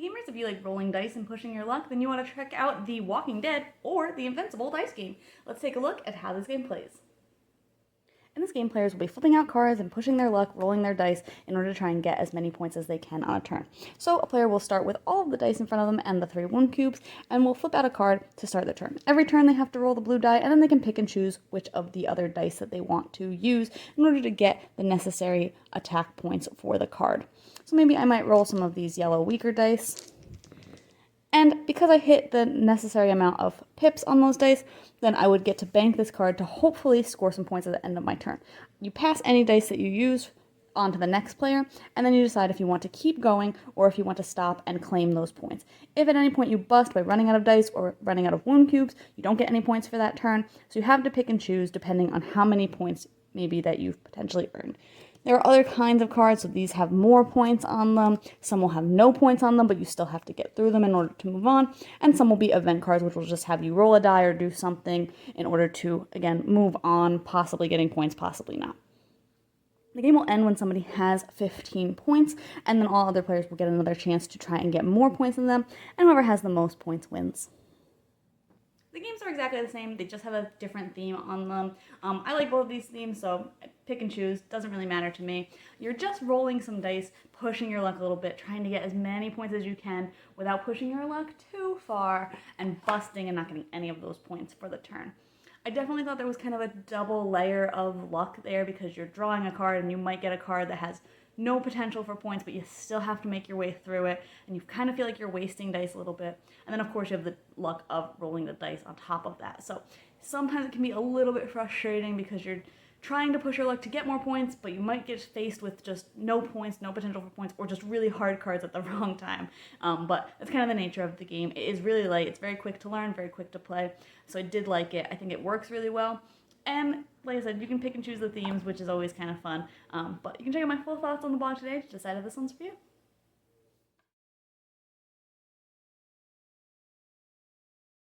gamers, if you like rolling dice and pushing your luck, then you want to check out The Walking Dead or the Invincible dice game. Let's take a look at how this game plays. In this game, players will be flipping out cards and pushing their luck, rolling their dice in order to try and get as many points as they can on a turn. So a player will start with all of the dice in front of them and the 3 wound cubes, and will flip out a card to start the turn. Every turn they have to roll the blue die, and then they can pick and choose which of the other dice that they want to use in order to get the necessary attack points for the card. So maybe I might roll some of these yellow weaker dice. And because I hit the necessary amount of pips on those dice, then I would get to bank this card to hopefully score some points at the end of my turn. You pass any dice that you use on to the next player, and then you decide if you want to keep going or if you want to stop and claim those points. If at any point you bust by running out of dice or running out of wound cubes, you don't get any points for that turn, so you have to pick and choose depending on how many points maybe that you've potentially earned. There are other kinds of cards, so these have more points on them. Some will have no points on them, but you still have to get through them in order to move on. And some will be event cards, which will just have you roll a die or do something in order to, again, move on, possibly getting points, possibly not. The game will end when somebody has 15 points, and then all other players will get another chance to try and get more points than them, and whoever has the most points wins. The games are exactly the same, they just have a different theme on them. I like both of these themes, so pick and choose, doesn't really matter to me. You're just rolling some dice, pushing your luck a little bit, trying to get as many points as you can without pushing your luck too far and busting and not getting any of those points for the turn. I definitely thought there was kind of a double layer of luck there because you're drawing a card and you might get a card that has no potential for points, but you still have to make your way through it, and you kind of feel like you're wasting dice a little bit. And then, of course, you have the luck of rolling the dice on top of that. So sometimes it can be a little bit frustrating because you're trying to push your luck to get more points, but you might get faced with just no points, no potential for points, or just really hard cards at the wrong time. But that's kind of the nature of the game. It is really light. It's very quick to learn, very quick to play. So I did like it. I think it works really well. And like I said, you can pick and choose the themes, which is always kind of fun. But you can check out my full thoughts on the blog today to decide if this one's for you.